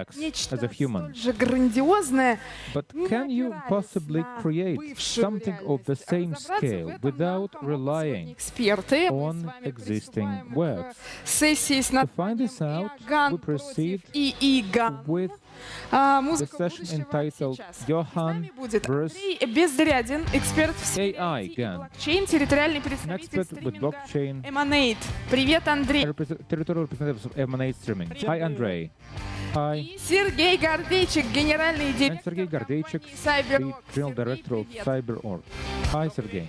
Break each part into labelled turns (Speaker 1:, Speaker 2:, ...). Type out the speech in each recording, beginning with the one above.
Speaker 1: complex as a human.
Speaker 2: же грандиозное,
Speaker 1: But can you possibly create something of the same scale without relying
Speaker 2: эксперты.
Speaker 1: on existing works?
Speaker 2: Сессии с
Speaker 1: To find this out, we proceed with the session entitled Johann versus
Speaker 2: Бездрядин, эксперт в сфере
Speaker 1: AI GAN,
Speaker 2: блокчейн, территориальный
Speaker 1: an
Speaker 2: представитель
Speaker 1: expert with blockchain,
Speaker 2: Emanate. Привет, Андрей.
Speaker 1: territorial representative of Emanate Streaming. Hi, Andrei. Hi.
Speaker 2: И Сергей Гордейчик, генеральный
Speaker 1: And
Speaker 2: директор
Speaker 1: Sergey Gardeychik, the
Speaker 2: CyberOrg.
Speaker 1: General Director of CyberOrg. Hi, Sergey.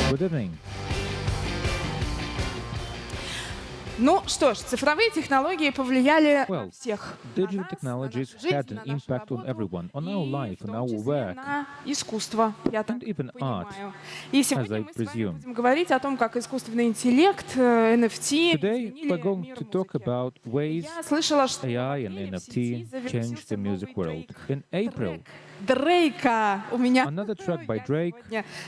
Speaker 1: Good evening.
Speaker 2: Ну что ж, цифровые технологии повлияли на
Speaker 1: Well,
Speaker 2: всех.
Speaker 1: digital technologies had an impact on everyone, on our life, on our work,
Speaker 2: На искусство, я так
Speaker 1: and even art,
Speaker 2: понимаю. И сегодня
Speaker 1: I
Speaker 2: мы с вами
Speaker 1: presume.
Speaker 2: будем говорить о том, как искусственный интеллект, NFT
Speaker 1: Today,
Speaker 2: изменили
Speaker 1: we're going
Speaker 2: мир
Speaker 1: to talk
Speaker 2: музыки.
Speaker 1: about ways
Speaker 2: Я слышала, что
Speaker 1: AI and
Speaker 2: в сети
Speaker 1: NFT changed the music world. In April,
Speaker 2: Дрейка у меня
Speaker 1: another track by Drake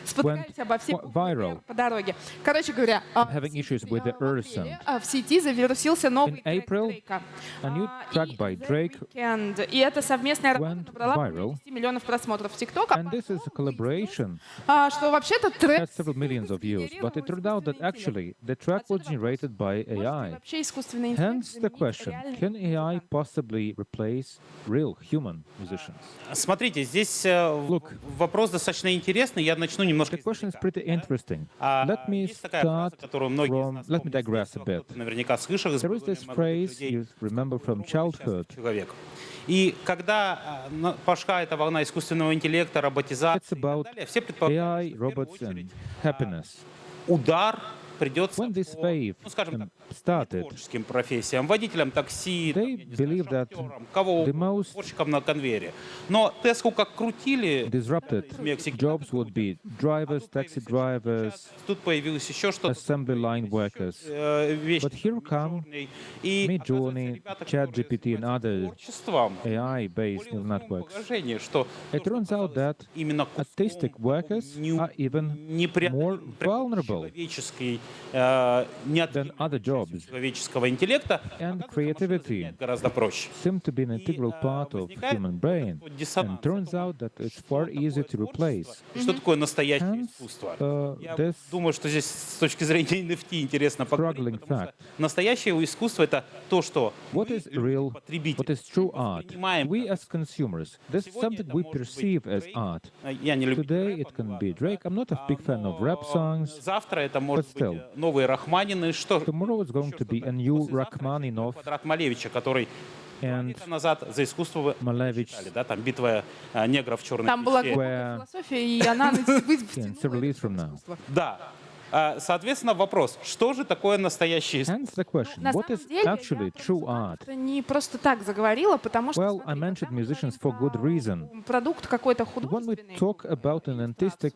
Speaker 2: сегодня спотыкаюсь обо всех
Speaker 1: viral,
Speaker 2: по дороге. Короче говоря,
Speaker 1: having issues with the earth sound.
Speaker 2: в сети завирусился новый
Speaker 1: In
Speaker 2: трек
Speaker 1: April,
Speaker 2: Дрейка.
Speaker 1: a new track by
Speaker 2: The
Speaker 1: Drake,
Speaker 2: Weeknd. И эта совместная работа
Speaker 1: went
Speaker 2: набрала
Speaker 1: viral.
Speaker 2: более 10 миллионов просмотров в ТикТок.
Speaker 1: and this is a collaboration,
Speaker 2: Что вообще-то трек
Speaker 1: had several millions of views, but it turned out that actually the track was generated by AI.
Speaker 2: вообще искусственный интеллект
Speaker 1: Hence the question, can AI possibly replace real human musicians?
Speaker 3: Смотрите, здесь
Speaker 1: Look.
Speaker 3: вопрос достаточно интересный. Я начну немножко
Speaker 1: The question is pretty interesting.
Speaker 3: А,
Speaker 1: Let me
Speaker 3: есть такая фраза,
Speaker 1: start
Speaker 3: которую многие из
Speaker 1: from,
Speaker 3: нас
Speaker 1: let me
Speaker 3: помнят с
Speaker 1: digress a
Speaker 3: детства,
Speaker 1: bit.
Speaker 3: кто-то наверняка слышал из
Speaker 1: There is this
Speaker 3: молодых
Speaker 1: phrase
Speaker 3: людей,
Speaker 1: you remember from childhood.
Speaker 3: человек. И когда пошла эта волна искусственного интеллекта, роботизации
Speaker 1: It's
Speaker 3: и
Speaker 1: about
Speaker 3: так далее, все предполагают,
Speaker 1: AI,
Speaker 3: что в первую
Speaker 1: robots, and
Speaker 3: очередь
Speaker 1: happiness.
Speaker 3: удар придется
Speaker 1: When this
Speaker 3: по,
Speaker 1: wave
Speaker 3: ну, скажем так,
Speaker 1: started,
Speaker 3: творческим профессиям, водителям такси, там,
Speaker 1: they
Speaker 3: я не знаю,
Speaker 1: believe that
Speaker 3: шофёрам, кого
Speaker 1: the
Speaker 3: угодно,
Speaker 1: most
Speaker 3: сборщикам на конвейере. Но Теску как крутили
Speaker 1: disrupted
Speaker 3: в Мексике,
Speaker 1: jobs would be drivers, taxi drivers,
Speaker 3: тут появилось еще что-то,
Speaker 1: assembly line workers.
Speaker 3: вещи
Speaker 1: But here come
Speaker 3: и
Speaker 1: Midjourney, ChatGPT, and other
Speaker 3: творчеством
Speaker 1: AI-based neural
Speaker 3: в таком
Speaker 1: networks.
Speaker 3: положении, что
Speaker 1: It turns out that
Speaker 3: именно
Speaker 1: artistic workers are even more vulnerable
Speaker 3: человеческой
Speaker 1: than other jobs,
Speaker 3: человеческого интеллекта
Speaker 1: and creativity
Speaker 3: гораздо проще.
Speaker 1: seem to be an integral part of human brain. And turns out that it's far easier to replace.
Speaker 3: И что такое настоящее
Speaker 1: Hence,
Speaker 3: искусство? Я
Speaker 1: this
Speaker 3: думаю, что здесь с точки зрения NFT интересно поговорить,
Speaker 1: struggling
Speaker 3: потому
Speaker 1: fact.
Speaker 3: что настоящее искусство — это то, что
Speaker 1: What
Speaker 3: мы,
Speaker 1: is real,
Speaker 3: потребители,
Speaker 1: what is true art?
Speaker 3: понимаем.
Speaker 1: We as consumers, this is something we perceive as art.
Speaker 3: Я не люблю
Speaker 1: Today
Speaker 3: рэп,
Speaker 1: it can be Drake. I'm not a big fan of rap songs.
Speaker 3: завтра это может
Speaker 1: But still.
Speaker 3: быть новые Рахманины, что
Speaker 1: Tomorrow it's going to be a new Rachmaninoff
Speaker 3: Квадрат Малевича, который
Speaker 1: and
Speaker 3: лет назад за искусство вы
Speaker 1: Malevich
Speaker 3: читали, да, там битва негров в черной
Speaker 2: Там была
Speaker 3: пещере.
Speaker 2: глубокая философия, и она
Speaker 1: and several years from now.
Speaker 3: Да. Соответственно, вопрос, что же такое настоящее искусство?
Speaker 1: Hence the question,
Speaker 2: На
Speaker 1: what
Speaker 2: самом
Speaker 1: is
Speaker 2: деле,
Speaker 1: actually true art?
Speaker 2: это не просто так заговорила, потому что
Speaker 1: Well, I mentioned musicians for good reason.
Speaker 2: продукт какой-то
Speaker 1: When we
Speaker 2: художественный,
Speaker 1: talk about an artistic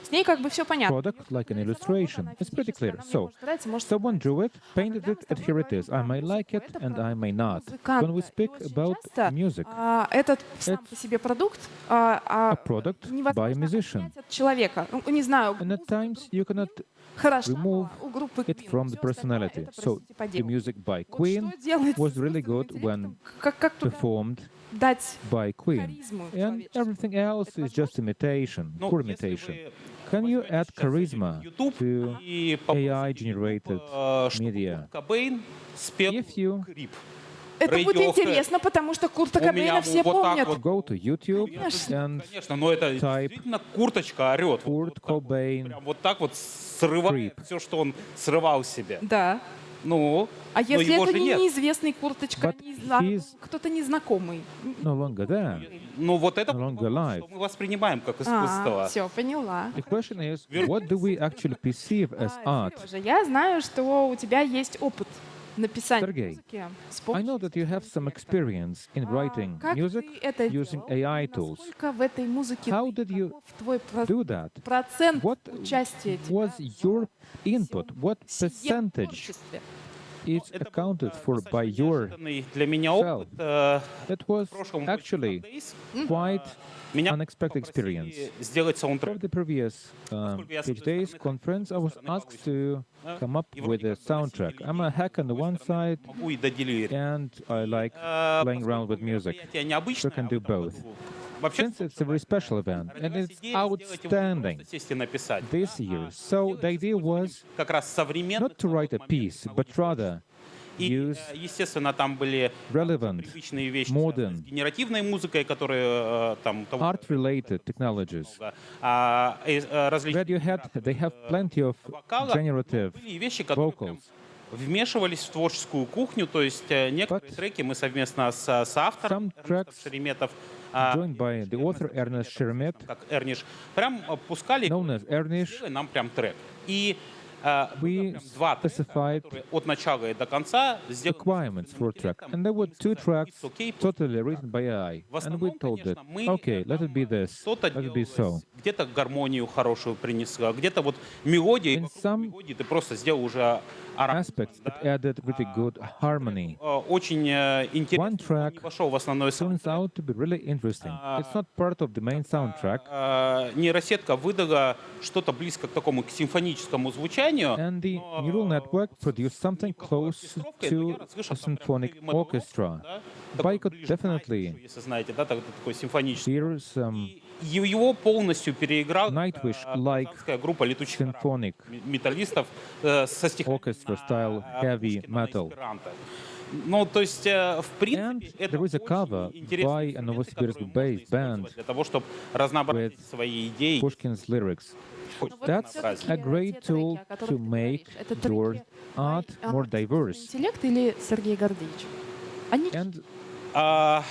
Speaker 2: с ней как бы все понятно.
Speaker 1: product like an illustration, it's pretty clear.
Speaker 2: Она мне
Speaker 1: So,
Speaker 2: может нравиться, может
Speaker 1: someone drew it, painted it, and here it is. I may like it, and I may not. When we speak about music,
Speaker 2: этот сам по себе продукт
Speaker 1: a product by a
Speaker 2: невозможно
Speaker 1: musician,
Speaker 2: отнять от человека. Ну, не знаю,
Speaker 1: and at times you cannot
Speaker 2: хорошо,
Speaker 1: remove
Speaker 2: у группы
Speaker 1: it
Speaker 2: Queen,
Speaker 1: from the
Speaker 2: всё остальное
Speaker 1: personality.
Speaker 2: это,
Speaker 1: So,
Speaker 2: простите, по
Speaker 1: the
Speaker 2: делу.
Speaker 1: music by
Speaker 2: Вот
Speaker 1: Queen
Speaker 2: что делает
Speaker 1: was really
Speaker 2: искусственным
Speaker 1: good when
Speaker 2: интеллектом? Как туда
Speaker 1: performed
Speaker 2: дать
Speaker 1: by Queen,
Speaker 2: харизму
Speaker 1: and
Speaker 2: человечеству?
Speaker 1: everything else is just imitation,
Speaker 3: Ну,
Speaker 1: poor
Speaker 3: если
Speaker 1: imitation.
Speaker 3: вы
Speaker 1: Can you
Speaker 3: возьмете
Speaker 1: add
Speaker 3: сейчас
Speaker 1: charisma
Speaker 3: YouTube
Speaker 1: to
Speaker 3: и попросите
Speaker 1: AI-generated
Speaker 3: YouTube, чтобы
Speaker 1: media?
Speaker 3: Курт Кобейн спел
Speaker 1: If you
Speaker 3: Creep?
Speaker 2: Это будет
Speaker 3: Radiohead.
Speaker 2: интересно, потому что Курта
Speaker 3: У меня
Speaker 2: Кобейна все
Speaker 3: вот так
Speaker 2: помнят.
Speaker 3: вот.
Speaker 1: go to YouTube
Speaker 2: Конечно.
Speaker 1: and
Speaker 3: Конечно, но это
Speaker 1: type
Speaker 3: действительно курточка орет.
Speaker 1: Kurt Cobain,
Speaker 3: Прям вот так вот срывает
Speaker 1: Creep.
Speaker 3: все, что он срывал себе.
Speaker 2: Да.
Speaker 3: Ну,
Speaker 2: А
Speaker 3: но
Speaker 2: если
Speaker 3: его
Speaker 2: это
Speaker 3: же
Speaker 2: не
Speaker 3: нет.
Speaker 2: неизвестный Курточка,
Speaker 1: But he's
Speaker 2: кто-то незнакомый?
Speaker 1: no longer there.
Speaker 3: Ну, вот это
Speaker 1: No
Speaker 3: вот
Speaker 1: longer
Speaker 3: вопрос,
Speaker 1: alive.
Speaker 3: что мы воспринимаем как искусство.
Speaker 2: Все, поняла.
Speaker 1: The question is, what do we actually perceive as art?
Speaker 2: Сережа, я знаю, что у тебя есть опыт написания
Speaker 1: Сергей,
Speaker 2: музыки. с
Speaker 1: I know
Speaker 2: помощью
Speaker 1: that you have some experience in writing
Speaker 2: как
Speaker 1: music
Speaker 2: ты это
Speaker 1: using
Speaker 2: делал?
Speaker 1: AI
Speaker 2: И
Speaker 1: tools.
Speaker 2: насколько в этой музыке
Speaker 1: How did you
Speaker 2: каков твой
Speaker 1: do that?
Speaker 2: процент
Speaker 1: What
Speaker 2: участия тебя
Speaker 1: was your input? What
Speaker 2: в сие
Speaker 1: percentage
Speaker 2: творчестве?
Speaker 1: it's accounted for by yourself.
Speaker 3: Для меня опыт
Speaker 1: That was
Speaker 3: в прошлом
Speaker 1: actually quite
Speaker 3: меня
Speaker 1: unexpected
Speaker 3: попросили
Speaker 1: experience.
Speaker 3: сделать
Speaker 1: For
Speaker 3: саундтрек.
Speaker 1: the previous Page Days conference, I was asked to come up with a soundtrack. I'm a hack on the one side,
Speaker 3: Могу и доделировать.
Speaker 1: and I like playing around with music.
Speaker 3: Мероприятие необычное,
Speaker 1: So can
Speaker 3: а
Speaker 1: do
Speaker 3: в этом
Speaker 1: both.
Speaker 3: году вообще
Speaker 1: Since it's a very special event, and
Speaker 3: родилась
Speaker 1: it's
Speaker 3: идея сделать его не
Speaker 1: outstanding
Speaker 3: просто сесть и написать,
Speaker 1: this year. So the idea was
Speaker 3: как раз современных
Speaker 1: not to write a piece, but rather
Speaker 3: И,
Speaker 1: use
Speaker 3: естественно, там были
Speaker 1: relevant,
Speaker 3: привычные вещи,
Speaker 1: modern,
Speaker 3: связанные с генеративной музыкой, которые там
Speaker 1: art-related technologies.
Speaker 3: различные
Speaker 1: Radiohead, they have plenty of
Speaker 3: вокала,
Speaker 1: generative
Speaker 3: были вещи, которые прям
Speaker 1: vocals.
Speaker 3: вмешивались в творческую кухню, то есть некоторые треки мы совместно с автором
Speaker 1: Some tracks
Speaker 3: Шереметов,
Speaker 1: joined by the author Ernest Sheremet,
Speaker 3: как Эрниш, прям пускали,
Speaker 1: known as Ernish.
Speaker 3: сделай нам прям трек. И
Speaker 1: We
Speaker 3: прям два трека,
Speaker 1: specified
Speaker 3: которые от начала и до конца сделаны
Speaker 1: requirements for a track, and there were two tracks totally written by AI.
Speaker 3: В
Speaker 1: And we
Speaker 3: основном,
Speaker 1: told it,
Speaker 3: конечно, мы
Speaker 1: okay, let it be this,
Speaker 3: что-то
Speaker 1: let it be so.
Speaker 3: делалось, где-то гармонию хорошую принесла, где-то вот мелодия, и
Speaker 1: In
Speaker 3: вокруг
Speaker 1: some
Speaker 3: мелодии ты просто сделал уже
Speaker 1: aspects, it added really good harmony.
Speaker 3: очень интересно,
Speaker 1: One track
Speaker 3: не вошел в основной
Speaker 1: turns
Speaker 3: саундтрек.
Speaker 1: out to be really interesting. It's not part of the main soundtrack,
Speaker 3: Нейросетка выдала что-то близко к такому к симфоническому звучанию.
Speaker 1: and the neural network produced something close to a symphonic orchestra. But I could definitely
Speaker 3: Если знаете, да, такой симфонический.
Speaker 1: hear some
Speaker 3: Его полностью переиграл
Speaker 1: Nightwish-like
Speaker 3: казахстанская группа летучих
Speaker 1: symphonic
Speaker 3: металлистов со стихами
Speaker 1: orchestra-style heavy metal.
Speaker 3: Ну, то есть, в
Speaker 1: And
Speaker 3: принципе, это
Speaker 1: there is a
Speaker 3: очень
Speaker 1: cover
Speaker 3: интересные
Speaker 1: by a
Speaker 3: инструменты, которые
Speaker 1: Novosibirsk-based
Speaker 3: можно
Speaker 1: band
Speaker 3: использовать для того, чтобы разнообразить
Speaker 1: with
Speaker 3: свои идеи.
Speaker 1: Pushkin's lyrics. That's a great tool to make your art more diverse.
Speaker 2: Интеллект или Сергей Гордеевич? Они
Speaker 1: And
Speaker 3: А,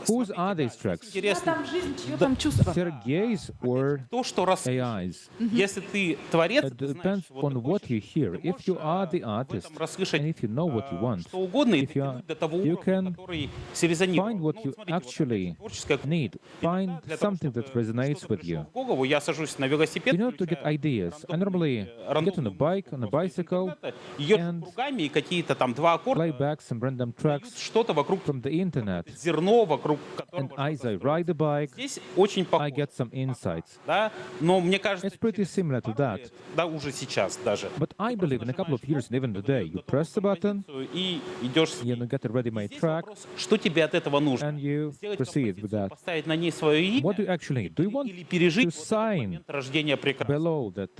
Speaker 1: whose are these tracks?
Speaker 2: чья
Speaker 3: Интересно,
Speaker 2: там жизнь, чье там чувство?
Speaker 1: Sergei's or
Speaker 3: то, что расслышишь.
Speaker 1: AI's?
Speaker 3: Если ты творец,
Speaker 1: It
Speaker 3: ты знаешь,
Speaker 1: depends
Speaker 3: чего ты
Speaker 1: on what
Speaker 3: хочешь,
Speaker 1: you hear.
Speaker 3: ты
Speaker 1: If you
Speaker 3: можешь,
Speaker 1: are the
Speaker 3: в
Speaker 1: artist,
Speaker 3: этом расслышать
Speaker 1: and if you know what you want,
Speaker 3: что угодно, и
Speaker 1: if you
Speaker 3: дотянуть до того
Speaker 1: you
Speaker 3: уровня,
Speaker 1: can
Speaker 3: который срезонировал.
Speaker 1: find what
Speaker 3: Ну,
Speaker 1: you
Speaker 3: смотрите, вот
Speaker 1: actually
Speaker 3: опять творческая кухня.
Speaker 1: need, find
Speaker 3: Для того,
Speaker 1: something that
Speaker 3: чтобы
Speaker 1: resonates
Speaker 3: что-то
Speaker 1: with
Speaker 3: пришло
Speaker 1: you.
Speaker 3: в голову, я сажусь на велосипед,
Speaker 1: In order to get
Speaker 3: включаю
Speaker 1: ideas, I normally get on a bike, on a bicycle,
Speaker 3: езжу
Speaker 1: and
Speaker 3: кругами, и какие-то там два аккорда
Speaker 1: play back some random
Speaker 3: дают
Speaker 1: tracks
Speaker 3: что-то вокруг
Speaker 1: from the internet.
Speaker 3: зерно, вокруг
Speaker 1: And
Speaker 3: которого
Speaker 1: as I ride the bike,
Speaker 3: здесь очень
Speaker 1: I
Speaker 3: похоже,
Speaker 1: get some insights.
Speaker 3: да, но мне кажется,
Speaker 1: It's pretty similar to that.
Speaker 3: да, уже сейчас даже.
Speaker 1: But I believe in a couple of years, and even today, you press the button,
Speaker 3: И идешь с
Speaker 1: you get a ready-made
Speaker 3: Здесь
Speaker 1: track,
Speaker 3: вопрос, что тебе от этого нужно?
Speaker 1: and you
Speaker 3: Сделать
Speaker 1: proceed with
Speaker 3: композицию,
Speaker 1: that.
Speaker 3: поставить на ней свое имя
Speaker 1: What do you actually do? You want
Speaker 3: или пережить
Speaker 1: to
Speaker 3: вот этот
Speaker 1: sign
Speaker 3: момент рождения прекрасного?
Speaker 1: below that?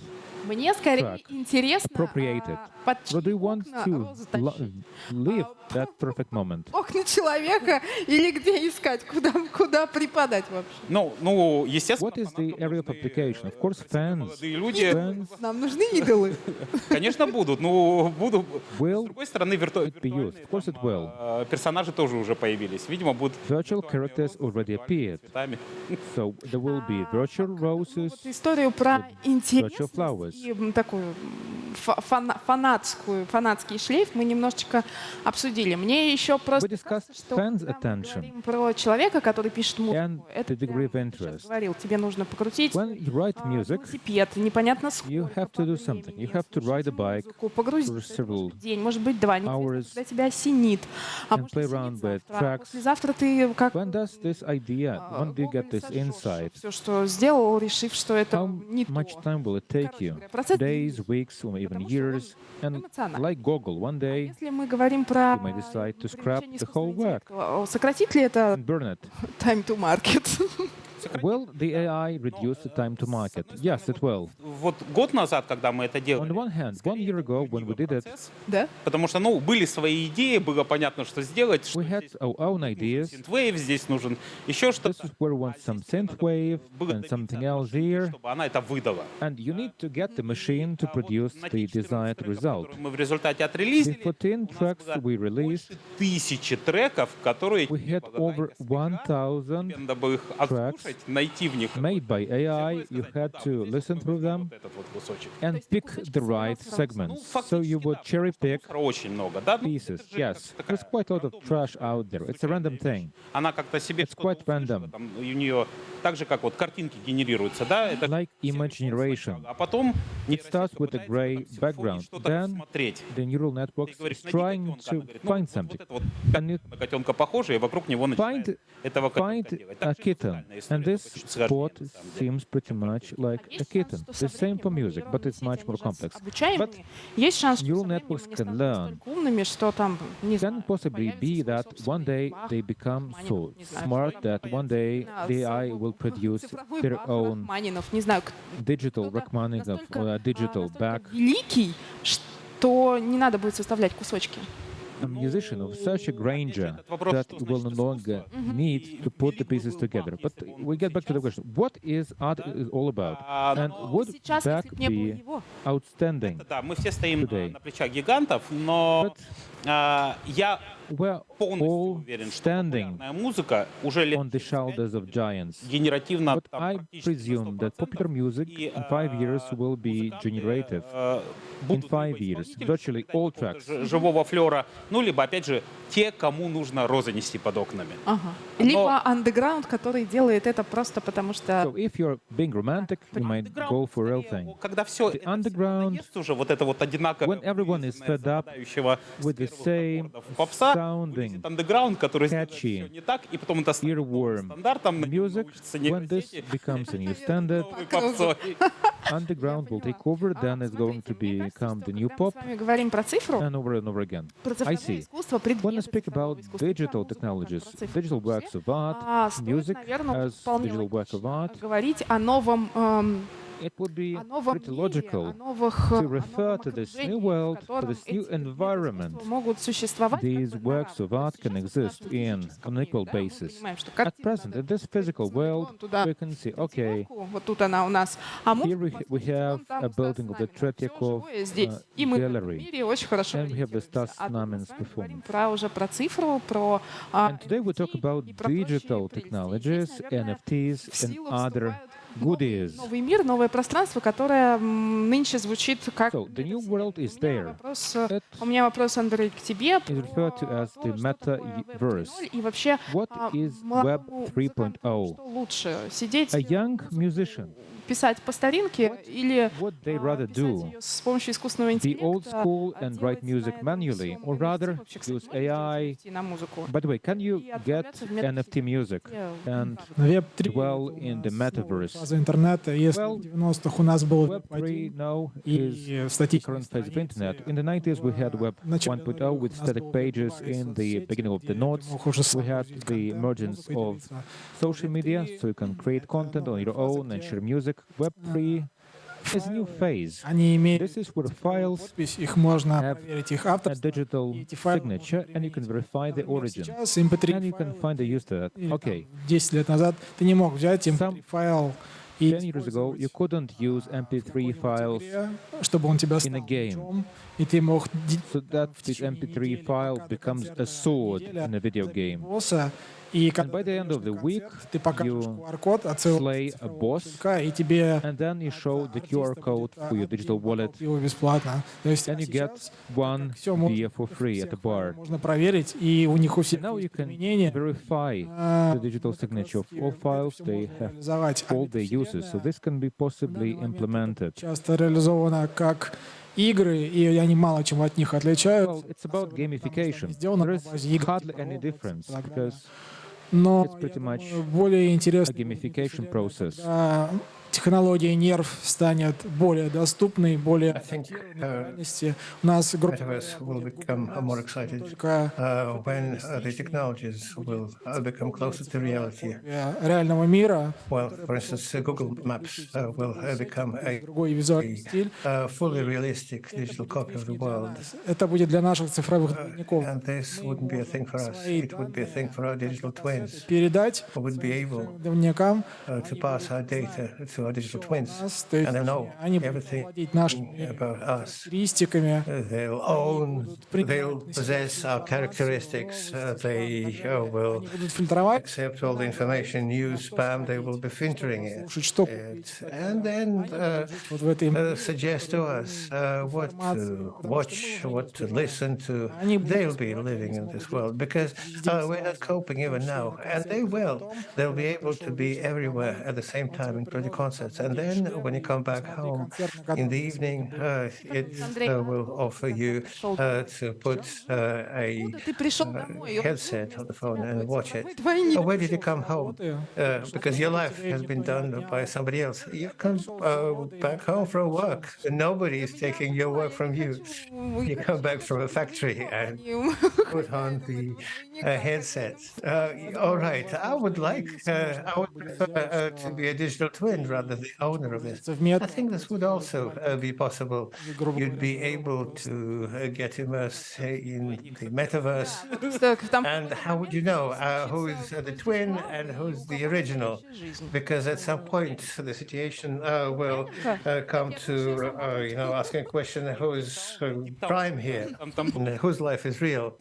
Speaker 2: Мне скорее
Speaker 1: Track.
Speaker 2: интересно,
Speaker 1: Appropriated.
Speaker 2: под
Speaker 1: Or do you want
Speaker 2: окна
Speaker 1: to
Speaker 2: розы тащить?
Speaker 1: live that perfect moment?
Speaker 2: Окна человека или где искать, куда преподать вообще?
Speaker 3: Ну, естественно,
Speaker 1: What is the area of application? Of course, fans.
Speaker 3: молодые люди,
Speaker 1: Fans
Speaker 2: Нам нужны идолы.
Speaker 3: конечно, будут. Ну, буду. С
Speaker 1: will
Speaker 3: другой стороны,
Speaker 1: it be used? Of course it will.
Speaker 3: персонажи тоже уже появились. Видимо, будут
Speaker 1: Virtual characters already appeared.
Speaker 3: цветами.
Speaker 1: So there will be virtual roses.
Speaker 2: Вот историю про интересность
Speaker 1: flowers.
Speaker 2: и такую фанатский шлейф мы немножечко обсудили. Мне еще просто
Speaker 1: We discussed
Speaker 2: кажется, что
Speaker 1: fans'
Speaker 2: когда мы
Speaker 1: attention
Speaker 2: говорим про человека, который пишет музыку,
Speaker 1: and
Speaker 2: это
Speaker 1: the degree of
Speaker 2: прям, ты сейчас
Speaker 1: interest.
Speaker 2: говорил, тебе нужно покрутить
Speaker 1: When you write music,
Speaker 2: велосипед, непонятно сколько,
Speaker 1: you have to do
Speaker 2: по
Speaker 1: something. You
Speaker 2: времени,
Speaker 1: have to ride a
Speaker 2: слушать
Speaker 1: bike
Speaker 2: музыку, погрузиться,
Speaker 1: for
Speaker 2: это
Speaker 1: several
Speaker 2: может быть день, может быть два, неизвестно,
Speaker 1: hours
Speaker 2: когда тебя осенит, а
Speaker 1: and
Speaker 2: может
Speaker 1: play
Speaker 2: осенит
Speaker 1: around with
Speaker 2: завтра, а
Speaker 1: tracks.
Speaker 2: послезавтра ты как
Speaker 1: When does this idea, when do you get this insight?
Speaker 2: все, что сделал, решив, что это
Speaker 1: How
Speaker 2: не
Speaker 1: much
Speaker 2: то.
Speaker 1: time will it take
Speaker 2: Короче
Speaker 1: you?
Speaker 2: говоря, процесс
Speaker 1: Days, weeks, or even
Speaker 2: Потому что
Speaker 1: years? And
Speaker 2: эмоциональный.
Speaker 1: like Google, one day
Speaker 2: Если мы говорим про
Speaker 1: you may decide to scrap
Speaker 2: привлечение
Speaker 1: the whole
Speaker 2: искусственного
Speaker 1: work
Speaker 2: интеллекта, сократит ли это
Speaker 1: and burn it.
Speaker 2: time to market?
Speaker 1: Will the AI reduce the time to market? Yes, it will.
Speaker 3: Вот год назад, когда мы это
Speaker 1: On
Speaker 3: делали,
Speaker 1: the one hand, 1 year ago when we did it,
Speaker 3: процесс,
Speaker 2: Да?
Speaker 3: потому что, ну, были свои идеи, было понятно, что сделать, что
Speaker 1: we had
Speaker 3: здесь
Speaker 1: our own
Speaker 3: нужен
Speaker 1: ideas.
Speaker 3: синтвейв, здесь нужен еще
Speaker 1: This
Speaker 3: что-то.
Speaker 1: is where we want some synthwave
Speaker 3: Было
Speaker 1: and
Speaker 3: добиться
Speaker 1: something
Speaker 3: от
Speaker 1: else
Speaker 3: машины,
Speaker 1: here.
Speaker 3: чтобы она это выдала.
Speaker 1: And you need to get the machine to produce
Speaker 3: На
Speaker 1: the
Speaker 3: те 14
Speaker 1: desired
Speaker 3: треков,
Speaker 1: result.
Speaker 3: которые мы в результате
Speaker 1: The
Speaker 3: отрелизили,
Speaker 1: 14
Speaker 3: у нас
Speaker 1: tracks
Speaker 3: было
Speaker 1: we released,
Speaker 3: больше 1000 треков, которые
Speaker 1: we had over 1000
Speaker 3: надо было их
Speaker 1: tracks
Speaker 3: отслушать, найти в них
Speaker 1: made by AI, you had to listen through them
Speaker 3: этот вот кусочек.
Speaker 1: and pick the right segments. So you would cherry pick
Speaker 3: Очень много, да?
Speaker 1: pieces. Yes, there's quite a lot of trash out there. It's a random thing.
Speaker 3: Она как-то себе
Speaker 1: It's quite random.
Speaker 3: там, у нее так же, как вот картинки генерируются, да? Это
Speaker 1: Like image generation.
Speaker 3: а потом
Speaker 1: It starts with a gray background. Then
Speaker 3: смотреть.
Speaker 1: the neural network is trying to find something.
Speaker 3: Вот
Speaker 1: And it
Speaker 3: на котенка похоже, и вокруг него начинает этого котенка
Speaker 1: find
Speaker 3: делать.
Speaker 1: a kitten. And this spot seems pretty much like a kitten. The same for music, but it's much more complex. But
Speaker 2: есть шанс, что
Speaker 1: neural
Speaker 2: со временем
Speaker 1: networks
Speaker 2: они
Speaker 1: can
Speaker 2: станут
Speaker 1: learn.
Speaker 2: настолько умными, что там, не
Speaker 1: Can
Speaker 2: знаю,
Speaker 1: possibly be that one day they become so smart that one day the AI will produce
Speaker 2: цифровой
Speaker 1: their
Speaker 2: Бах
Speaker 1: own
Speaker 2: Рахманинов, не знаю,
Speaker 1: digital Rachmaninoff or a digital back.
Speaker 2: великий, что не надо будет составлять кусочки.
Speaker 1: A musician of such a grandeur that will no longer need to put the pieces together. But we get back to the question: what is art is all about? And would
Speaker 2: Сейчас,
Speaker 1: Bach
Speaker 2: если бы не было
Speaker 1: be
Speaker 2: его,
Speaker 1: outstanding?
Speaker 3: Да, мы все стоим
Speaker 1: Today.
Speaker 3: на плечах гигантов, но я
Speaker 1: We're
Speaker 3: полностью
Speaker 1: all
Speaker 3: уверен, что
Speaker 1: standing
Speaker 3: популярная музыка уже лет
Speaker 1: on the shoulders of giants.
Speaker 3: генеративно
Speaker 1: But
Speaker 3: там,
Speaker 1: I
Speaker 3: практически
Speaker 1: presume that popular music
Speaker 3: и,
Speaker 1: in 5 years will be generative. In 5 years, virtually all tracks.
Speaker 3: Живого флера, ну, либо, опять же, те, кому нужно розы нести под окнами.
Speaker 2: ага. Либо андеграунд, который делает это просто потому, что
Speaker 1: So if you're being romantic, you might go for real thing.
Speaker 3: Когда все
Speaker 1: The underground,
Speaker 3: уже вот это вот одинаковое,
Speaker 1: when everyone is fed up with the same
Speaker 3: попса,
Speaker 1: sounding,
Speaker 3: андеграунд, который
Speaker 1: catchy,
Speaker 3: все не так, и потом это
Speaker 1: earworm
Speaker 3: стандартом
Speaker 1: music, when this becomes a new standard, underground will take over, then it's going to become the new pop,
Speaker 2: мы с вами говорим про цифру,
Speaker 1: and over again.
Speaker 2: про
Speaker 1: I
Speaker 2: цифровое
Speaker 1: see.
Speaker 2: искусство,
Speaker 1: When I
Speaker 2: предметы
Speaker 1: speak
Speaker 2: цифрового
Speaker 1: about
Speaker 2: искусства,
Speaker 1: digital
Speaker 2: про
Speaker 1: technologies,
Speaker 2: цифру в
Speaker 1: digital
Speaker 2: том
Speaker 1: works
Speaker 2: числе,
Speaker 1: of art,
Speaker 2: стоит,
Speaker 1: music
Speaker 2: наверное,
Speaker 1: as
Speaker 2: вполне
Speaker 1: digital work of
Speaker 2: логично
Speaker 1: art,
Speaker 2: говорить о новом
Speaker 1: it would be
Speaker 2: о новом
Speaker 1: pretty
Speaker 2: мире,
Speaker 1: logical
Speaker 2: о новых
Speaker 1: to
Speaker 2: о
Speaker 1: refer
Speaker 2: новом
Speaker 1: to this
Speaker 2: окружении,
Speaker 1: new
Speaker 2: в
Speaker 1: world, to
Speaker 2: котором
Speaker 1: this new
Speaker 2: эти предметы
Speaker 1: environment.
Speaker 2: искусства могут существовать
Speaker 1: These
Speaker 2: как бы
Speaker 1: works of art can
Speaker 2: Сейчас
Speaker 1: exist
Speaker 2: в
Speaker 1: in
Speaker 2: физическом
Speaker 1: on
Speaker 2: мире,
Speaker 1: equal
Speaker 2: да, мы
Speaker 1: basis.
Speaker 2: понимаем, что
Speaker 1: At
Speaker 2: картину
Speaker 1: present,
Speaker 2: надо
Speaker 1: in this physical world,
Speaker 2: вон туда
Speaker 1: we can see, okay,
Speaker 2: вот тут она у нас, а
Speaker 1: here
Speaker 2: музыка
Speaker 1: we have a building of the Tretyakov
Speaker 2: и мы в этом
Speaker 1: gallery,
Speaker 2: мире очень хорошо
Speaker 1: and we have the
Speaker 2: ориентируемся.
Speaker 1: Stas
Speaker 2: А тут мы
Speaker 1: Znamen's
Speaker 2: с вами говорим
Speaker 1: performance.
Speaker 2: уже про цифру, про
Speaker 1: And today we talk about
Speaker 2: и про прочие
Speaker 1: digital
Speaker 2: прелести. И
Speaker 1: technologies,
Speaker 2: здесь, наверное,
Speaker 1: NFTs,
Speaker 2: в
Speaker 1: and
Speaker 2: силу
Speaker 1: other
Speaker 2: вступают
Speaker 1: goodies.
Speaker 2: новый мир, новое пространство, которое нынче звучит как
Speaker 1: So the new world is there.
Speaker 2: У меня вопрос, Андрей, к тебе.
Speaker 1: Is referred to as the metaverse.
Speaker 2: И вообще,
Speaker 1: What is Web
Speaker 2: молодому
Speaker 1: 3.0?
Speaker 2: музыканту что лучше, сидеть,
Speaker 1: A young musician,
Speaker 2: писать по старинке или
Speaker 1: what they rather
Speaker 2: писать
Speaker 1: do,
Speaker 2: ее с помощью искусственного
Speaker 1: be old
Speaker 2: интеллекта,
Speaker 1: school and
Speaker 2: делать
Speaker 1: write music
Speaker 2: на этом
Speaker 1: manually,
Speaker 2: всем
Speaker 1: or
Speaker 2: NFT?
Speaker 1: rather
Speaker 2: Вообще, кстати,
Speaker 1: use
Speaker 2: можно делать
Speaker 1: AI?
Speaker 2: NFT на музыку?
Speaker 1: By the way, can you
Speaker 2: И
Speaker 1: get
Speaker 2: отправляться в метод
Speaker 1: NFT music and
Speaker 4: Web 3
Speaker 1: dwell in the metaverse?
Speaker 4: фаза интернета. Если
Speaker 1: Well,
Speaker 4: в 90-х у нас был
Speaker 1: Web 3
Speaker 4: Web 1
Speaker 1: now is
Speaker 4: и
Speaker 1: the
Speaker 4: статичные
Speaker 1: current phase of
Speaker 4: страницы,
Speaker 1: internet. In the 90s, we had Web 1.0 with static pages in the beginning of the nodes. We had the emergence of social media, so you can create content on your own and share music. Web 3 is a new phase.
Speaker 4: Они имеют
Speaker 1: This is where files
Speaker 4: подпись, их можно
Speaker 1: have
Speaker 4: проверить, их
Speaker 1: a
Speaker 4: авторство.
Speaker 1: digital signature, and you can verify the origin.
Speaker 4: Сейчас MP3
Speaker 1: And you can
Speaker 4: файл,
Speaker 1: find a use to that.
Speaker 4: или там
Speaker 1: Okay,
Speaker 4: 10 лет назад ты не мог взять MP3 файл и
Speaker 1: 10 years ago, you couldn't use MP3 files
Speaker 4: чтобы он тебя
Speaker 1: in
Speaker 4: стал
Speaker 1: a game,
Speaker 4: мечом, и ты мог
Speaker 1: so that this MP3 file becomes a sword in a video game.
Speaker 4: и
Speaker 1: And by the end of the week,
Speaker 4: ты покажешь
Speaker 1: you
Speaker 4: QR-код,
Speaker 1: slay a boss,
Speaker 4: и тебе
Speaker 1: and then you show the QR code for your digital wallet,
Speaker 4: его бесплатно. То есть
Speaker 1: and you get one
Speaker 4: всё можно
Speaker 1: beer for free at a bar.
Speaker 4: можно проверить, и у них у всех
Speaker 1: And now you
Speaker 4: есть
Speaker 1: can
Speaker 4: применение
Speaker 1: verify the digital signature of all files. They have
Speaker 4: реализовать.
Speaker 1: all their uses, so this can be possibly implemented.
Speaker 4: Часто реализовано как игры, и они мало чем от них
Speaker 1: Well,
Speaker 4: отличаются.
Speaker 1: it's about gamification.
Speaker 4: Сделано
Speaker 1: There
Speaker 4: на
Speaker 1: is
Speaker 4: базе игр,
Speaker 1: hardly any difference because
Speaker 4: но
Speaker 1: it's pretty
Speaker 4: я
Speaker 1: much
Speaker 4: думаю, более
Speaker 1: a
Speaker 4: интересно,
Speaker 1: gamification process.
Speaker 4: когда технология нерв станет более доступной, более
Speaker 5: think,
Speaker 4: адаптированной к реальности. У нас группа
Speaker 5: Metaverse will become more excited
Speaker 4: только
Speaker 5: when the technologies will become closer to reality.
Speaker 4: реального мира,
Speaker 5: Well, for instance, Google Maps will become a
Speaker 4: другой визуальный стиль.
Speaker 5: fully realistic digital copy of the world.
Speaker 4: Это будет для наших цифровых двойников.
Speaker 5: And this wouldn't be a thing for us. It would be a thing for our digital twins
Speaker 4: Передать
Speaker 5: who would be able
Speaker 4: двойникам
Speaker 5: to pass our data to our digital twins,
Speaker 4: нас, то
Speaker 5: and
Speaker 4: есть
Speaker 5: they know
Speaker 4: они будут
Speaker 5: everything
Speaker 4: владеть нашими
Speaker 5: about us.
Speaker 4: характеристиками,
Speaker 5: They'll
Speaker 4: они
Speaker 5: own,
Speaker 4: будут принимать
Speaker 5: they'll
Speaker 4: на себя
Speaker 5: possess
Speaker 4: всю
Speaker 5: our
Speaker 4: информацию,
Speaker 5: characteristics.
Speaker 4: новости,
Speaker 5: They
Speaker 4: спам и так далее.
Speaker 5: will
Speaker 4: Они будут фильтровать,
Speaker 5: accept all the information,
Speaker 4: на
Speaker 5: news,
Speaker 4: что
Speaker 5: spam. They will
Speaker 4: смотреть,
Speaker 5: be
Speaker 4: что
Speaker 5: filtering
Speaker 4: послушать, что
Speaker 5: it,
Speaker 4: купить.
Speaker 5: and then
Speaker 4: Они будут жить вот в этой мире,
Speaker 5: suggest to
Speaker 4: который
Speaker 5: us
Speaker 4: полный
Speaker 5: what
Speaker 4: информации,
Speaker 5: to
Speaker 4: потому что мы
Speaker 5: watch,
Speaker 4: уже не
Speaker 5: what to
Speaker 4: успеваем.
Speaker 5: listen to.
Speaker 4: Они будут
Speaker 5: They'll be
Speaker 4: успевать, они
Speaker 5: living in
Speaker 4: смогут
Speaker 5: this
Speaker 4: быть
Speaker 5: world because
Speaker 4: везде и
Speaker 5: we're not
Speaker 4: сразу,
Speaker 5: coping
Speaker 4: в том
Speaker 5: even
Speaker 4: числе и
Speaker 5: now,
Speaker 4: на
Speaker 5: and they
Speaker 4: концертах. И
Speaker 5: will.
Speaker 4: потом,
Speaker 5: They'll be
Speaker 4: когда
Speaker 5: able to
Speaker 4: пришел
Speaker 5: be
Speaker 4: вечер
Speaker 5: everywhere
Speaker 4: домой,
Speaker 5: at the same
Speaker 4: он
Speaker 5: time,
Speaker 4: тебе
Speaker 5: including
Speaker 4: предложит там
Speaker 5: concerts. And
Speaker 4: надеть
Speaker 5: then
Speaker 4: шлем
Speaker 5: when you
Speaker 4: и
Speaker 5: come back
Speaker 4: посмотри
Speaker 5: home
Speaker 4: концерт, на
Speaker 5: in
Speaker 4: котором
Speaker 5: the
Speaker 4: ты сегодня
Speaker 5: evening,
Speaker 4: был.
Speaker 5: it
Speaker 2: Андрей,
Speaker 5: will offer you
Speaker 2: пришел
Speaker 5: to put a
Speaker 2: Откуда ты пришел домой? И он жил
Speaker 5: headset on
Speaker 2: вместо
Speaker 5: the phone
Speaker 2: тебя
Speaker 5: and
Speaker 2: по
Speaker 5: watch it.
Speaker 2: цифровой двойне.
Speaker 5: Where did you
Speaker 4: Пришел с
Speaker 5: come home?
Speaker 4: работы,
Speaker 5: Because your
Speaker 4: чтобы
Speaker 5: life
Speaker 4: тебя
Speaker 5: has
Speaker 4: никто
Speaker 5: been
Speaker 4: не
Speaker 5: done by
Speaker 4: отнял.
Speaker 5: somebody else. You come
Speaker 4: Пришел с завода, и
Speaker 5: back
Speaker 4: никуда
Speaker 5: home
Speaker 4: не
Speaker 5: from
Speaker 4: ушел.
Speaker 5: work. Nobody is
Speaker 2: Я
Speaker 5: taking your
Speaker 2: поняла,
Speaker 5: work
Speaker 2: я
Speaker 5: from
Speaker 2: не
Speaker 5: you.
Speaker 2: хочу,
Speaker 5: You
Speaker 2: я
Speaker 5: come
Speaker 2: не
Speaker 5: back from
Speaker 2: хочу
Speaker 5: a
Speaker 2: быть
Speaker 5: factory and
Speaker 2: двойником.
Speaker 5: put on
Speaker 2: Хочу
Speaker 5: the
Speaker 2: быть двойника,
Speaker 5: headset.
Speaker 2: который
Speaker 5: All
Speaker 4: Поэтому,
Speaker 5: right. I would
Speaker 4: возможно,
Speaker 5: like,
Speaker 4: и сможем
Speaker 5: I would
Speaker 4: так будет сделать,
Speaker 5: prefer to be a
Speaker 4: что
Speaker 5: digital twin rather than the
Speaker 4: сможешь
Speaker 5: owner of it.
Speaker 4: погрузиться в
Speaker 5: I
Speaker 4: метро,
Speaker 5: think
Speaker 4: а
Speaker 5: this
Speaker 4: против
Speaker 5: would
Speaker 4: воли
Speaker 5: also
Speaker 4: двойник,
Speaker 5: be possible.
Speaker 4: или, грубо
Speaker 5: You'd
Speaker 4: говоря,
Speaker 5: be
Speaker 4: твой робот
Speaker 5: able
Speaker 4: просто.
Speaker 5: to get immersed in the metaverse.
Speaker 2: Вот, кстати, там
Speaker 5: And
Speaker 2: какой-то
Speaker 5: how would you
Speaker 2: момент
Speaker 5: know who
Speaker 2: случится
Speaker 5: is the
Speaker 2: какой-нибудь
Speaker 5: twin
Speaker 2: флаг,
Speaker 5: and
Speaker 2: и у
Speaker 5: who's the
Speaker 2: кого-то
Speaker 5: original?
Speaker 2: следующая жизнь.
Speaker 5: Because at some point the situation will
Speaker 2: Лукьяненко?
Speaker 5: come
Speaker 2: Я слушаю
Speaker 5: to, asking a question, who's prime here,
Speaker 3: Там
Speaker 5: and whose life is real.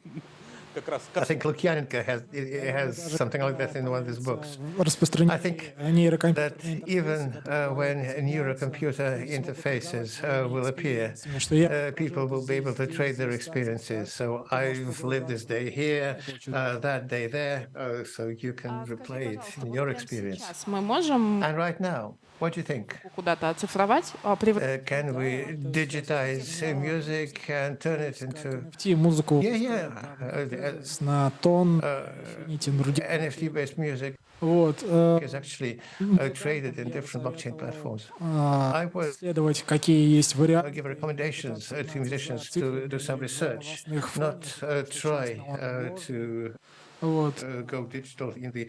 Speaker 3: как раз
Speaker 5: I think Lukyanenko has
Speaker 4: Даже
Speaker 5: something like that in one of his
Speaker 4: появится
Speaker 5: books.
Speaker 4: распространение
Speaker 5: I think
Speaker 4: нейрокомпьютерной
Speaker 5: that
Speaker 4: интерфейсы,
Speaker 5: even
Speaker 4: которые
Speaker 5: when
Speaker 4: появятся,
Speaker 5: neurocomputer
Speaker 4: люди смогут
Speaker 5: interfaces
Speaker 4: торговать своими
Speaker 5: will appear,
Speaker 4: экспириенсами, что я прожил
Speaker 5: people
Speaker 4: это
Speaker 5: will be able
Speaker 4: здесь,
Speaker 5: to
Speaker 4: здесь,
Speaker 5: trade their
Speaker 4: здесь, так, здесь, так.
Speaker 5: experiences. So
Speaker 4: Ты можешь
Speaker 5: I've lived this
Speaker 4: погружаться
Speaker 5: day here,
Speaker 4: в это чудо.
Speaker 5: that day there, so you can
Speaker 2: А скажи,
Speaker 5: replay it
Speaker 2: пожалуйста,
Speaker 5: in
Speaker 2: вот
Speaker 5: your
Speaker 2: прямо
Speaker 5: experience.
Speaker 2: сейчас мы можем
Speaker 5: And right now, what do you think?
Speaker 2: куда-то оцифровать, превратить?
Speaker 5: Can we digitize music and turn it
Speaker 4: Как
Speaker 5: into
Speaker 4: NFT музыку
Speaker 5: yeah,
Speaker 4: на тон, других.
Speaker 5: NFT-based music
Speaker 4: Вот.
Speaker 5: is actually traded in different blockchain platforms. I would
Speaker 4: Исследовать, какие есть варианты.
Speaker 5: give recommendations to musicians to do some research, not try to
Speaker 4: Вот.
Speaker 5: go digital in the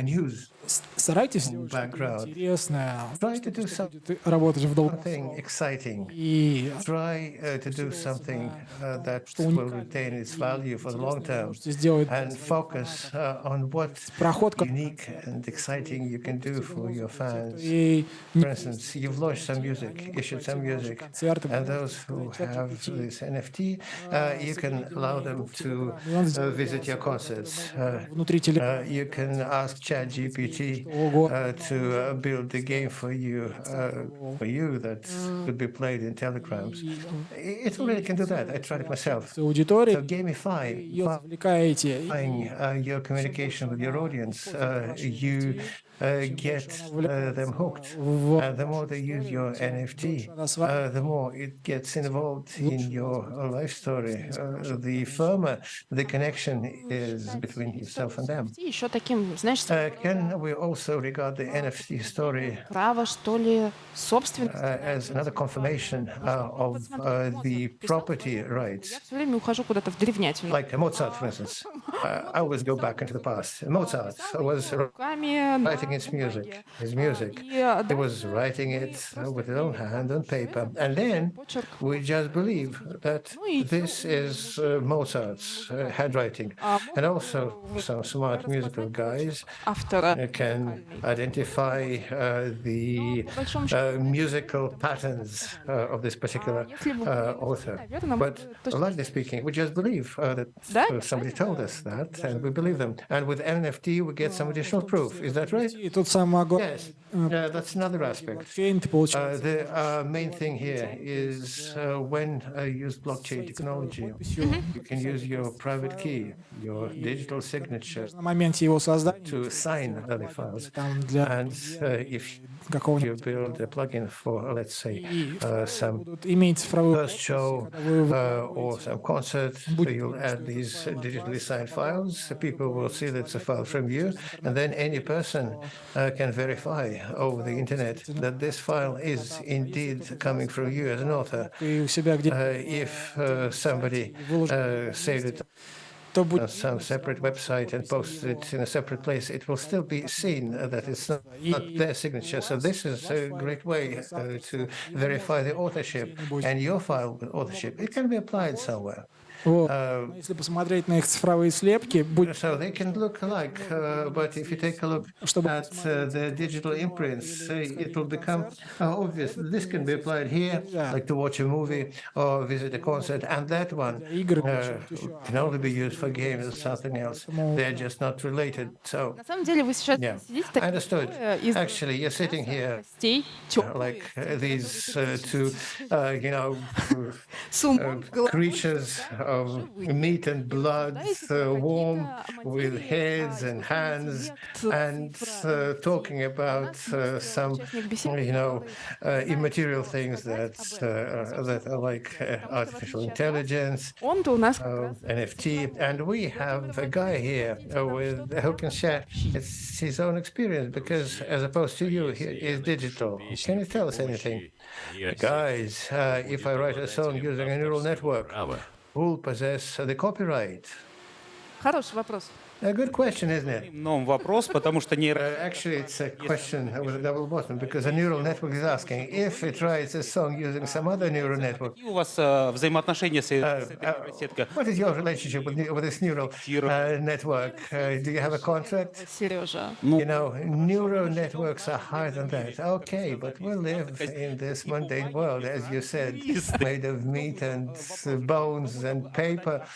Speaker 5: news.
Speaker 4: Старайтесь делать что-то
Speaker 5: background.
Speaker 4: интересное,
Speaker 5: Try to do
Speaker 4: что будет работать в долгосрок.
Speaker 5: something exciting.
Speaker 4: И
Speaker 5: Try to do something that
Speaker 4: что
Speaker 5: will
Speaker 4: уникально
Speaker 5: retain its
Speaker 4: и
Speaker 5: value for the long
Speaker 4: интересное
Speaker 5: term,
Speaker 4: можете сделать
Speaker 5: and
Speaker 4: для своих
Speaker 5: focus
Speaker 4: фанатов.
Speaker 5: on what
Speaker 4: Проход, который
Speaker 5: unique and exciting you can do for your fans.
Speaker 4: и
Speaker 5: For instance, you've launched some music, issued some music,
Speaker 4: концерты,
Speaker 5: and those who have this NFT, you can allow them to visit your concerts.
Speaker 4: внутри телефона.
Speaker 5: You can ask ChatGPT to build a game for you that could be played in telegrams. It already can do that. I tried it myself.
Speaker 4: С аудиторией
Speaker 5: So gamify
Speaker 4: ее завлекаете.
Speaker 5: your communication with your audience. You get them hooked. The more they use your NFT, the more it gets involved in your life story. The firmer the connection is between yourself and them.
Speaker 2: Еще таким, знаешь,
Speaker 5: Can we also regard the NFT story
Speaker 2: право, что ли, собственности.
Speaker 5: as another confirmation of the property rights?
Speaker 2: Я все время ухожу куда-то в древнятину.
Speaker 5: Like Mozart, for instance. I always go back into the past. Mozart was
Speaker 2: Руками,
Speaker 5: writing his music. He was writing it with his own hand on paper. And then we just believe that this is Mozart's handwriting. And also some smart musical guys
Speaker 2: автора.
Speaker 5: can identify the musical patterns of this particular author. But largely speaking, we just believe that somebody told us that, and we believe them. And with NFT, we get some additional proof. Is that right?
Speaker 4: И тут самое главное.
Speaker 5: Yes. That's another aspect.
Speaker 4: Блокчейн ты получаешь.
Speaker 5: The main thing here is when you use blockchain technology, you can use your private key, your digital signature
Speaker 4: На моменте его создания
Speaker 5: to sign the files.
Speaker 4: там для
Speaker 5: And if you
Speaker 4: какого-нибудь
Speaker 5: build a plugin for, let's say, some
Speaker 4: будут иметь цифровую
Speaker 5: first show
Speaker 4: когда вы
Speaker 5: or some concert, you'll add these digitally signed files. People will see that it's a file from you, and then any person can verify over the internet that this file is indeed coming from you as an author.
Speaker 4: ты у себя где
Speaker 5: If somebody saved it
Speaker 4: то
Speaker 5: on
Speaker 4: будет
Speaker 5: some separate website and posted it in a separate place, it will still be seen that it's not their signature. So this is a great way to verify the authorship. And your file with authorship, it can be applied somewhere.
Speaker 4: Вот. Если посмотреть на их цифровые слепки,
Speaker 5: So they can look alike, but if you take a look at the digital imprints, it will become obvious. This can be applied here, like to watch a movie or visit a concert, and that one can only be used for games or something else. They're just not related. So,
Speaker 2: На самом деле вы сейчас
Speaker 5: yeah,
Speaker 2: сидите
Speaker 5: I
Speaker 2: такие
Speaker 5: understood.
Speaker 2: двое из
Speaker 5: Actually, you're sitting here
Speaker 2: костей,
Speaker 5: like
Speaker 2: тёплые,
Speaker 5: these two,
Speaker 2: с умом в голове.
Speaker 5: creatures of meat and blood, warm with heads and hands, and talking about some, immaterial things that are like artificial intelligence,
Speaker 2: Он-то у нас как раз
Speaker 5: NFT, and we have a guy here who can share his own experience because, as opposed to you, he is digital. Can you tell us anything? Guys, if I write a song using a neural network, who'll possess the copyright?
Speaker 2: хороший вопрос.
Speaker 5: A good question, isn't it?
Speaker 3: Но вопрос, потому что
Speaker 5: Actually, it's a question with a double bottom because a neural network is asking if it writes a song using some other neural network.
Speaker 3: какие у вас взаимоотношения с этой нейросеткой?
Speaker 5: What is your relationship with this neural network? Do you have a contract?
Speaker 2: Сережа.
Speaker 5: Neural networks are higher than that. Okay, but we live in this mundane world, as you said, made of meat and bones and paper,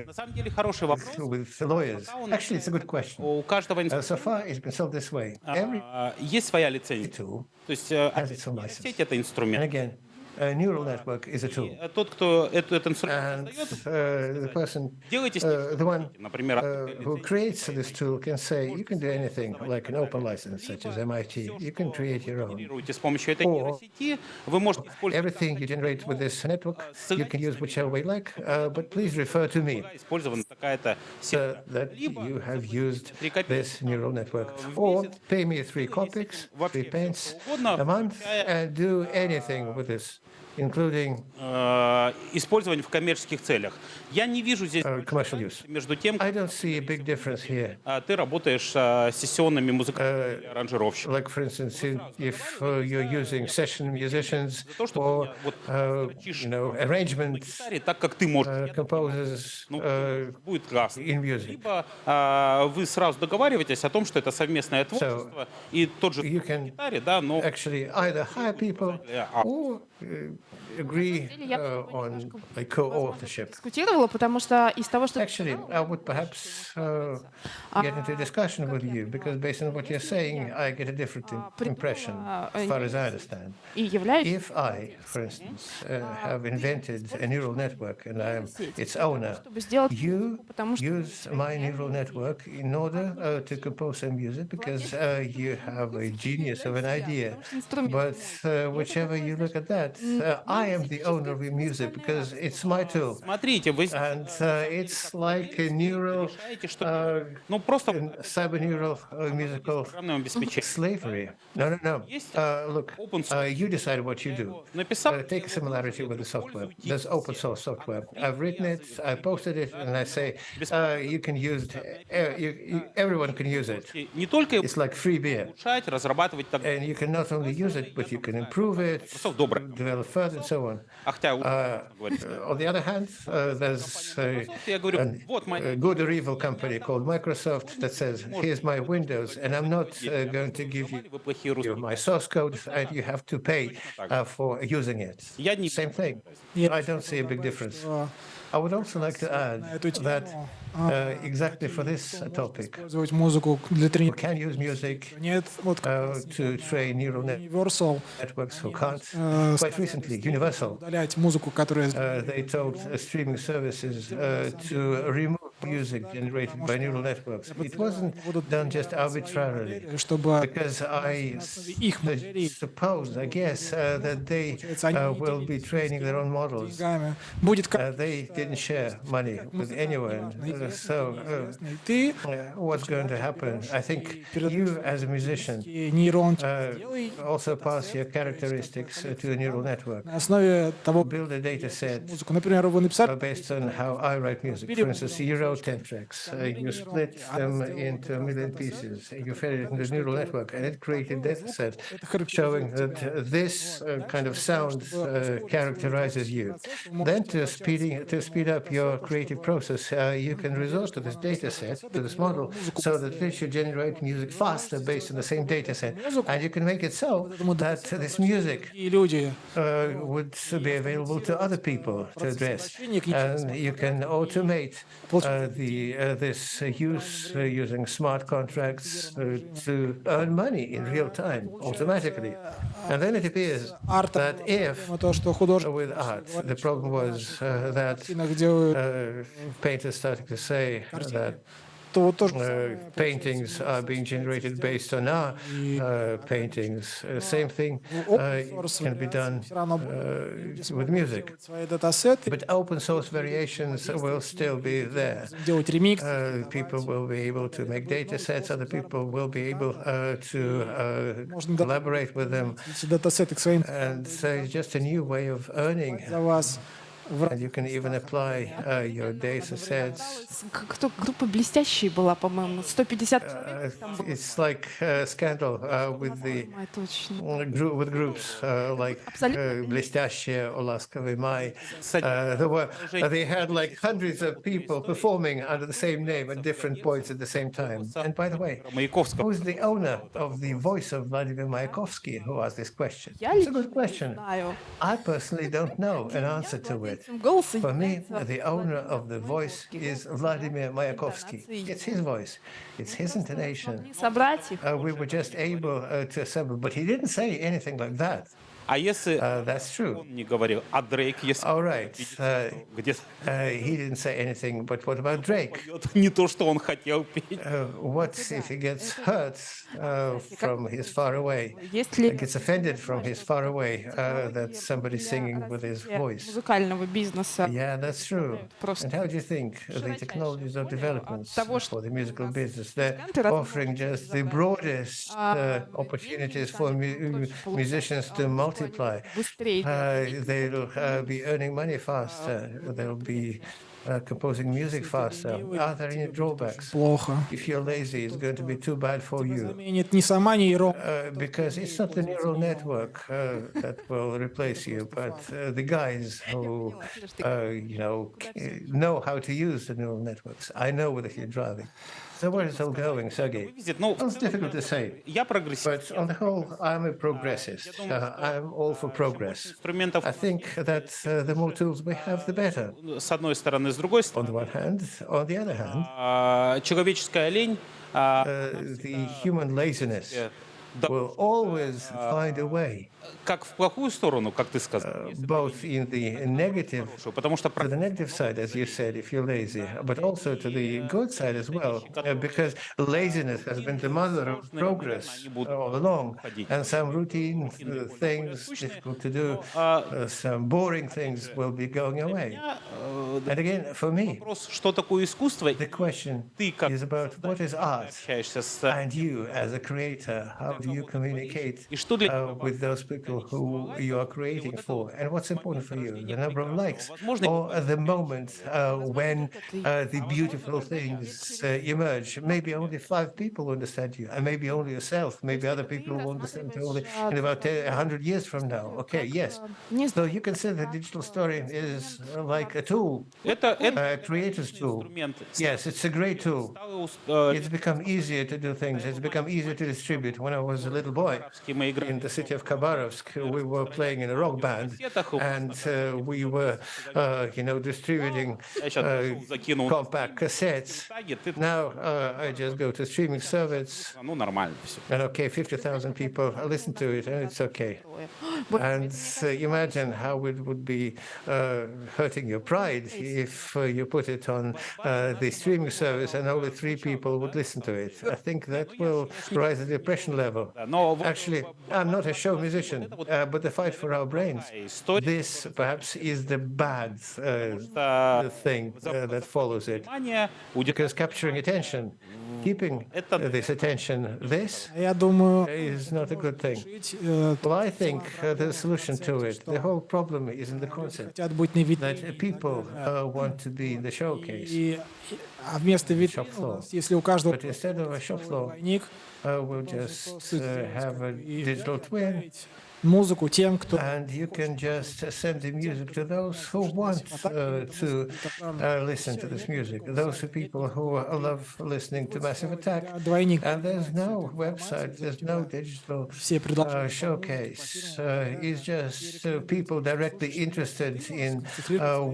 Speaker 3: На самом деле хороший вопрос.
Speaker 5: with lawyers. Actually, it's a good question.
Speaker 3: У каждого
Speaker 5: So far, it's been solved this way. Every
Speaker 3: есть своя лицензия.
Speaker 5: tool
Speaker 3: То есть
Speaker 5: has its own license.
Speaker 3: нейросеть — это
Speaker 5: And
Speaker 3: инструмент.
Speaker 5: again, a neural network is a tool.
Speaker 3: Тот, кто этот инструмент
Speaker 5: And
Speaker 3: создает,
Speaker 5: the person,
Speaker 3: делайте с ним,
Speaker 5: the one
Speaker 3: например,
Speaker 5: who creates this tool can say, you can do anything, like an open license, such as MIT. You can create your own.
Speaker 3: генерируете с помощью этой нейросети, вы можете использовать
Speaker 5: Everything you generate with this network, you can use whichever way you like, but please refer to me
Speaker 3: использована такая-то сеть.
Speaker 5: that you have used this neural network. Or pay me 3 copics, 3 pence a month, and do anything with this, including
Speaker 3: Использование в коммерческих целях. Я не вижу здесь
Speaker 5: commercial use.
Speaker 3: между тем,
Speaker 5: I don't see a big difference here.
Speaker 3: ты работаешь с сессионными музыкантами, аранжировщиками.
Speaker 5: Like, for instance, if you're using session musicians or, arrangement
Speaker 3: Так как ты можешь,
Speaker 5: composers
Speaker 3: будет классно.
Speaker 5: in music.
Speaker 3: Либо вы сразу договариваетесь о том, что это совместное творчество, и тот же
Speaker 5: you can
Speaker 3: гитаре, да, но
Speaker 5: actually either hire people or agree on a co-authorship.
Speaker 2: Дискутировала, потому что из того, что ты
Speaker 5: Actually,
Speaker 2: сказала,
Speaker 5: I would perhaps get into a discussion with you because based on what you're saying, I get a different impression, as far as I understand.
Speaker 2: и является
Speaker 5: If I, for instance, have invented a neural network and I am its owner,
Speaker 2: чтобы сделать
Speaker 5: you
Speaker 2: музыку, потому что
Speaker 5: use my neural network in order to compose some music because you have a genius of an idea. But whichever you look at that, I am the owner of your music because it's my tool.
Speaker 3: смотрите, вы
Speaker 5: And it's like a neural,
Speaker 3: ну просто
Speaker 5: cyber-neural musical
Speaker 3: программное обеспечение.
Speaker 5: slavery. No. Look, you decide what you do.
Speaker 3: Написал,
Speaker 5: Take a similarity with the software. There's open source software. I've written it, I posted it, and I say you can use it. Everyone can use it.
Speaker 3: не только
Speaker 5: It's like free beer.
Speaker 3: улучшать, разрабатывать так
Speaker 5: And you can not only use it, but you can improve it, develop further, and so on.
Speaker 3: хотя
Speaker 5: On the other hand, there's
Speaker 3: я говорю, вот
Speaker 5: a good or evil company called Microsoft that says, here's my Windows, and I'm not going to give you
Speaker 3: вы плохие русские.
Speaker 5: my source code, and you have to pay for using it.
Speaker 3: Я не
Speaker 5: Same thing. I don't see a big difference. I would also like to add that exactly for this topic,
Speaker 4: использовать музыку для
Speaker 5: who
Speaker 4: тренировки.
Speaker 5: can use music
Speaker 4: Нет, вот
Speaker 5: to train neural
Speaker 4: Universal
Speaker 5: networks who can't. Quite recently, Universal,
Speaker 4: удалять музыку, которая
Speaker 5: they told streaming services to remove music generated by neural networks. It wasn't done just arbitrarily,
Speaker 4: чтобы
Speaker 5: because I suppose, I guess, that they will be training their own models.
Speaker 4: деньгами будет как
Speaker 5: They didn't share money with anyone. So
Speaker 4: ты
Speaker 5: what's going to happen? I think you, as a musician,
Speaker 4: нейрон делай
Speaker 5: also pass your characteristics to a neural network.
Speaker 4: на основе того
Speaker 5: Build a data set
Speaker 4: музыку. Например, вы написали
Speaker 5: based on how I write music. For instance, you wrote wrote 10 tracks. You split them into a million pieces. You fed it into the neural network, and it created data set showing that this kind of sound characterizes you. Then to speed up your creative process, you can resort to this data set, to this model, so that it should generate music faster based on the same data set. And you can make it so that this music would be available to other people to address. And you can automate this use using smart contracts to earn money in real time, automatically. And then it appears that if with art, the problem was that painters started to say that paintings are being generated based on our paintings. Same thing can be done with music. But open source variations will still be there. People will be able to make data sets, other people will be able to collaborate with them. And so it's just a new way of earning. And you can even apply your data sets.
Speaker 2: Группа «Блестящие» была, по-моему, 150 человек.
Speaker 5: It's like a scandal with groups like «Блестящие» or «Ласковый май». They had like hundreds of people performing under the same name at different points at the same time. And by the way, who is the owner of the voice of Vladimir Mayakovsky who asked this question? It's a good question. I personally don't know an answer to it. For me, the owner of the voice is Vladimir Mayakovsky. It's his voice. It's his intonation. We were just able to assemble, but he didn't say anything like that. That's true. All right. He didn't say anything, but what about Drake? What if he gets hurt from his far away? Gets offended from his far away that somebody's singing with his voice? Yeah, that's true. And how do you think the technologies of developments for the musical business, they're offering just the broadest opportunities for musicians to multiply. They'll be earning money faster. They'll be composing music faster. Are there any drawbacks? If you're lazy, it's going to be too bad for you. Because it's not the neural network that will replace you, but the guys who know how to use the neural networks. I know whether you're driving. So where is it all going, Sergey? Well, it's difficult to say. But on the whole, I'm a progressist. I'm all for progress. I think that the more tools we have, the better. On the one hand. On the other hand, the human laziness will always find a way. Both in the negative, to the negative side, as you said, if you're lazy, but also to the good side as well, because laziness has been the mother of progress all along, and some routine things, difficult to do, some boring things will be going away. And again, for me, the question is about what is art, and you as a creator, how do you communicate with those people who you are creating for, and what's important for you, the number of likes, or the moment when the beautiful things emerge. Maybe only 5 people understand you, and maybe only yourself, maybe other people will understand you only in about 100 years from now. Okay, yes. So you can say the digital story is like a tool, a creator's tool. Yes, it's a great tool. It's become easier to do things. It's become easier to distribute. When I was a little boy in the city of Khabarovsk, we were playing in a rock band, and we were, distributing compact cassettes. Now I just go to streaming service, and okay, 50,000 people listen to it, and it's okay. And imagine how it would be hurting your pride if you put it on the streaming service and only 3 people would listen to it. I think that will rise the depression level. Actually, I'm not a show musician, but the fight for our brains, this perhaps is the bad thing that follows it. Because capturing attention keeping this attention, this
Speaker 4: Я думаю,
Speaker 5: is not a good thing. Well, I think the solution to it, the whole problem is in the concept
Speaker 4: хотят быть на виду.
Speaker 5: that people want to be in the showcase.
Speaker 4: А вместо витрины,
Speaker 5: Shop floor.
Speaker 4: если у каждого
Speaker 5: But instead of a shop floor,
Speaker 4: двойник,
Speaker 5: we'll just have a digital twin,
Speaker 4: музыку тем, кто
Speaker 5: and you can just send the music to those who want to listen to this music, those people who love listening to Massive Attack.
Speaker 4: двойник.
Speaker 5: And there's no website, there's no digital
Speaker 4: Все предложения.
Speaker 5: showcase. It's just people directly interested in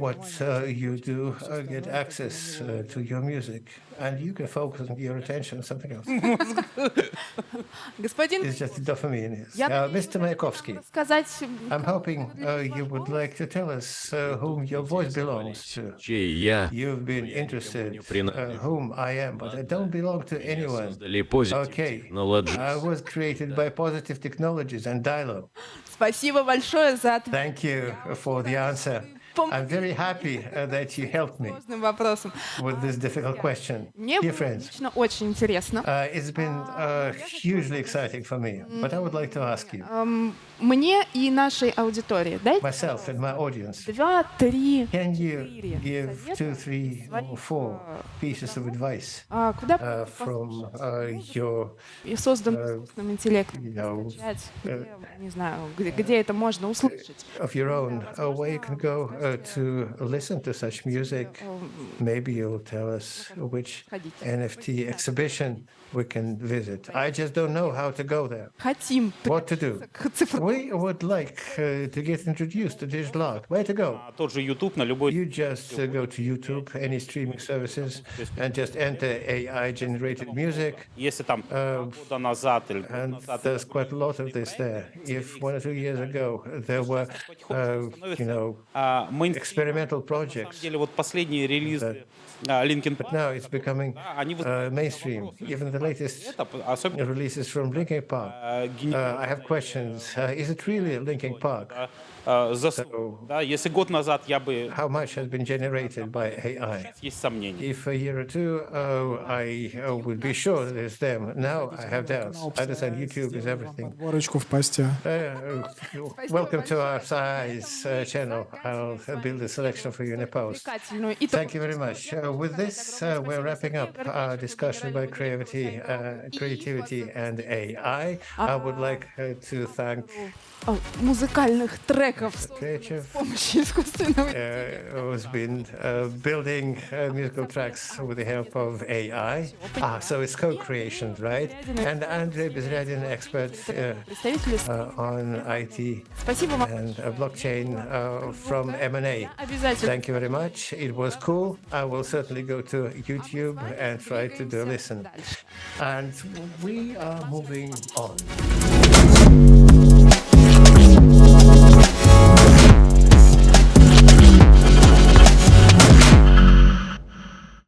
Speaker 5: what you do get access to your music. And you can focus your attention on something else.
Speaker 2: Господин,
Speaker 5: It's just dopamine.
Speaker 2: Я
Speaker 5: Mr. Mayakovsky,
Speaker 2: сказать,
Speaker 5: I'm hoping you would like to tell us whom your voice belongs to.
Speaker 6: Чей я
Speaker 5: You've been interested whom I am, but I don't belong to anyone.
Speaker 6: создали Positive
Speaker 5: Okay, I
Speaker 6: Technologies.
Speaker 5: was created by Positive Technologies and Dialogue.
Speaker 2: спасибо большое за ответ
Speaker 5: Thank you for the answer. I'm very happy that you helped me
Speaker 2: сложным вопросом.
Speaker 5: with this difficult question.
Speaker 2: Мне
Speaker 5: Dear
Speaker 2: было
Speaker 5: friends,
Speaker 2: лично очень интересно.
Speaker 5: it's been hugely exciting for me, but I would like to ask you,
Speaker 2: Мне и нашей аудитории дайте
Speaker 5: myself and my audience,
Speaker 2: 2-3
Speaker 5: can you give 2, 3, or 4 pieces of advice
Speaker 2: куда
Speaker 5: from your
Speaker 2: и создан искусственным интеллектом
Speaker 5: you know,
Speaker 2: скачать, где, не знаю, где это можно услышать.
Speaker 5: of your own, where you can go to listen to such music? Maybe you'll tell us which NFT exhibition we can visit. I just don't know how to go there.
Speaker 2: Хотим
Speaker 5: What to do?
Speaker 2: к цифровому.
Speaker 5: We would like to get introduced to digital art. Where to go?
Speaker 3: Тот же YouTube на любой...
Speaker 5: You just go to YouTube, any streaming services, and just enter AI-generated music.
Speaker 3: Если там года назад или год
Speaker 5: And
Speaker 3: назад...
Speaker 5: there's quite a lot of this there. If 1 or 2 years ago there were, you know, experimental
Speaker 3: На
Speaker 5: projects,
Speaker 3: самом деле, вот последние релизы Linkin Park,
Speaker 5: now it's becoming
Speaker 3: они
Speaker 5: mainstream. Even the latest
Speaker 3: это особенно
Speaker 5: releases from Linkin Park. I have questions. Is it really Linkin Park?
Speaker 3: да, если год назад я бы...
Speaker 5: How much has been generated by AI?
Speaker 3: Есть сомнения.
Speaker 5: If a year or two, I would be sure that it's them. Now I have doubts. I understand YouTube is everything.
Speaker 4: Подборочку в посте.
Speaker 5: Welcome to our size channel. I'll build a selection for you in a post.
Speaker 2: Увлекательную. И
Speaker 5: Thank you very much. With this, we're wrapping up our discussion about creativity and AI. I would like to thank
Speaker 2: музыкальных треков с
Speaker 5: Creative
Speaker 2: помощью искусственного
Speaker 5: who's been building musical tracks with the help of AI. So it's co-creation, right? And Andrei Bezryadin, expert
Speaker 2: представителей.
Speaker 5: on IT
Speaker 2: Спасибо вам.
Speaker 5: and blockchain from M&A.
Speaker 2: Обязательно.
Speaker 5: Thank you very much. It was cool. I will certainly go to YouTube and try to do a listen. And we are moving on.